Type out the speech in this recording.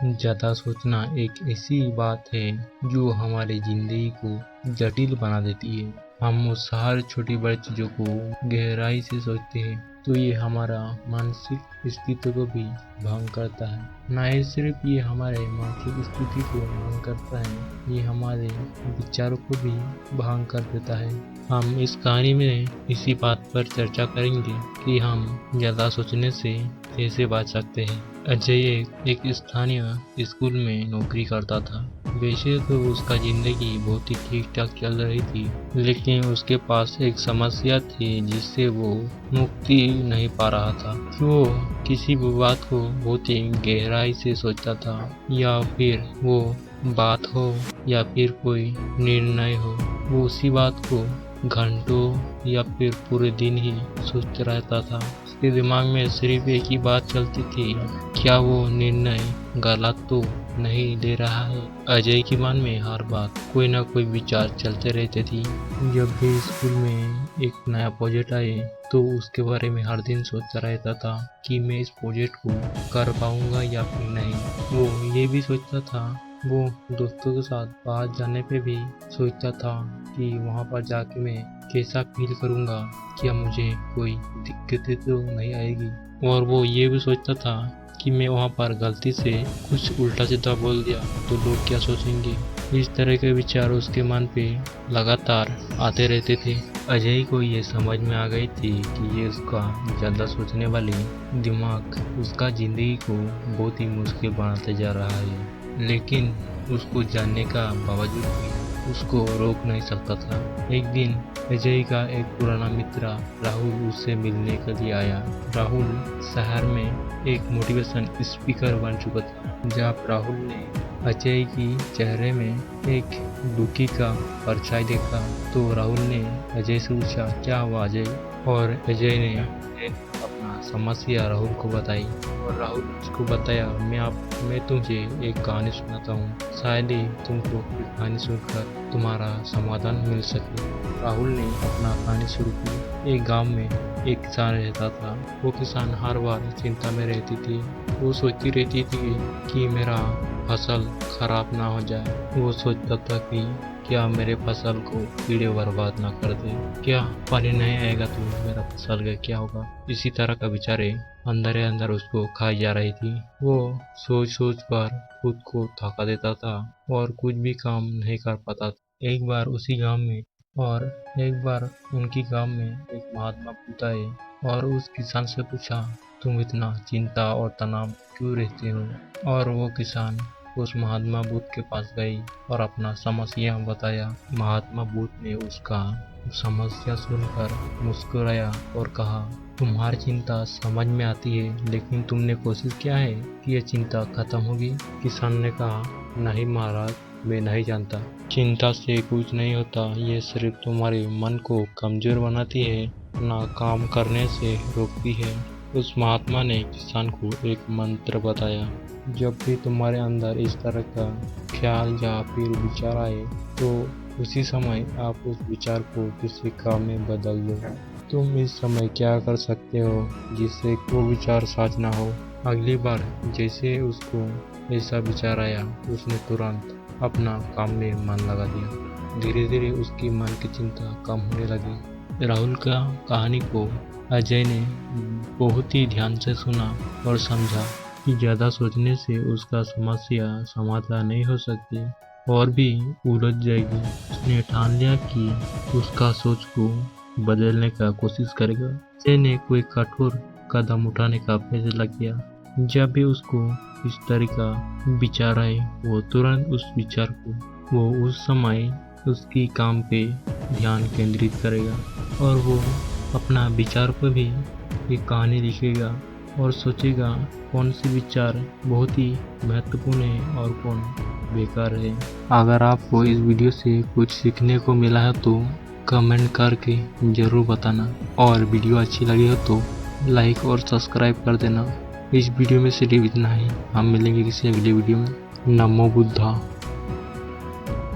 ज़्यादा सोचना एक ऐसी बात है जो हमारे ज़िंदगी को जटिल बना देती है। हम उस हर छोटी बड़ी चीज़ों को गहराई से सोचते हैं तो ये हमारा मानसिक स्थिति को भी भंग करता है। न ही सिर्फ ये हमारे मानसिक स्थिति को भंग करता है, ये हमारे विचारों को भी भंग कर देता है। हम इस कहानी में इसी बात पर चर्चा करेंगे कि हम ज़्यादा सोचने से कैसे बच सकते हैं। अजय एक स्थानीय स्कूल में नौकरी करता था। वैसे तो उसका जिंदगी बहुत ही ठीक ठाक चल रही थी, लेकिन उसके पास एक समस्या थी जिससे वो मुक्ति नहीं पा रहा था। वो किसी भी बात को बहुत ही गहराई से सोचता था, या फिर वो बात हो या फिर कोई निर्णय हो, वो उसी बात को घंटों या फिर पूरे दिन ही सोचता रहता था। उसके दिमाग में सिर्फ एक ही बात चलती थी, क्या वो निर्णय गलत तो नहीं ले रहा है। अजय के मन में हर बात कोई ना कोई विचार चलते रहते थी। जब भी स्कूल में एक नया प्रोजेक्ट आए तो उसके बारे में हर दिन सोचता रहता था कि मैं इस प्रोजेक्ट को कर पाऊंगा या फिर नहीं। वो ये भी सोचता था, वो दोस्तों के साथ बाहर जाने पे भी सोचता था कि वहाँ पर जाके मैं कैसा फील करूँगा, क्या मुझे कोई दिक्कतें तो नहीं आएगी। और वो ये भी सोचता था कि मैं वहाँ पर गलती से कुछ उल्टा सीधा बोल दिया तो लोग क्या सोचेंगे। इस तरह के विचार उसके मन पे लगातार आते रहते थे। अजय को ये समझ में आ गई थी कि ये उसका ज़्यादा सोचने वाली दिमाग उसका ज़िंदगी को बहुत ही मुश्किल बनाते जा रहा है, लेकिन उसको जानने का बावजूद भी उसको रोक नहीं सकता था। एक दिन अजय का एक पुराना मित्र राहुल उससे मिलने के लिए आया। राहुल शहर में एक मोटिवेशन स्पीकर बन चुका था। जब राहुल ने अजय की चेहरे में एक दुखी का परछाई देखा तो राहुल ने अजय से पूछा, क्या हुआ अजय? और अजय ने अपना समस्या राहुल को बताई और राहुल उसको बताया, मैं तुझे एक कहानी सुनाता हूँ, शायद ही तुमको एक कहानी सुनकर तुम्हारा समाधान मिल सके। राहुल ने अपना कहानी शुरू की। एक गांव में एक किसान रहता था। वो किसान हर बार चिंता में रहती थी। वो सोचती रहती थी कि मेरा फसल खराब ना हो जाए। वो सोचता था कि क्या मेरे फसल को कीड़े बर्बाद ना कर दे, क्या पानी नहीं आएगा तो मेरा फसल का क्या होगा। इसी तरह का विचारे अंदर उसको खाई जा रही थी। वो सोच कर खुद को थका देता था और कुछ भी काम नहीं कर पाता था। एक बार उनकी गांव में एक महात्मा बुद्ध आए और उस किसान से पूछा, तुम इतना चिंता और तनाव क्यों रहते हो? और वो किसान उस महात्मा बुद्ध के पास गई और अपना समस्या बताया। महात्मा बुद्ध ने उसका समस्या सुनकर मुस्कुराया और कहा, तुम्हारी चिंता समझ में आती है, लेकिन तुमने कोशिश किया है कि ये चिंता खत्म होगी? किसान ने कहा, नहीं महाराज, मैं नहीं जानता। चिंता से कुछ नहीं होता, ये सिर्फ तुम्हारे मन को कमजोर बनाती है, ना काम करने से रोकती है। उस महात्मा ने किसान को एक मंत्र बताया, जब भी तुम्हारे अंदर इस तरह का ख्याल या फिर विचार आए तो उसी समय आप उस विचार को किसी काम में बदल दो। तुम इस समय क्या कर सकते हो जिससे वो विचार सच ना हो? अगली बार जैसे उसको ऐसा विचार आया, उसने तुरंत अपना काम में मन लगा दिया। धीरे धीरे उसकी मन की चिंता कम होने लगी। राहुल का कहानी को अजय ने बहुत ही ध्यान से सुना और समझा कि ज़्यादा सोचने से उसका समस्या समाधान नहीं हो सकती और भी उलझ जाएगी। उसने ठान लिया कि उसका सोच को बदलने का कोशिश करेगा। अजय ने कोई कठोर कदम उठाने का फैसला किया। जब भी उसको इस तरह का विचार आए, वो तुरंत उस विचार को वो उस समय उसकी काम पे ध्यान केंद्रित करेगा और वो अपना विचार पर भी एक कहानी लिखेगा और सोचेगा कौन सी विचार बहुत ही महत्वपूर्ण है और कौन बेकार है। अगर आपको इस वीडियो से कुछ सीखने को मिला है तो कमेंट करके ज़रूर बताना, और वीडियो अच्छी लगी हो तो लाइक और सब्सक्राइब कर देना। इस वीडियो में सिर्फ इतना ही। हम मिलेंगे किसी अगले वीडियो में। नमो बुद्धा।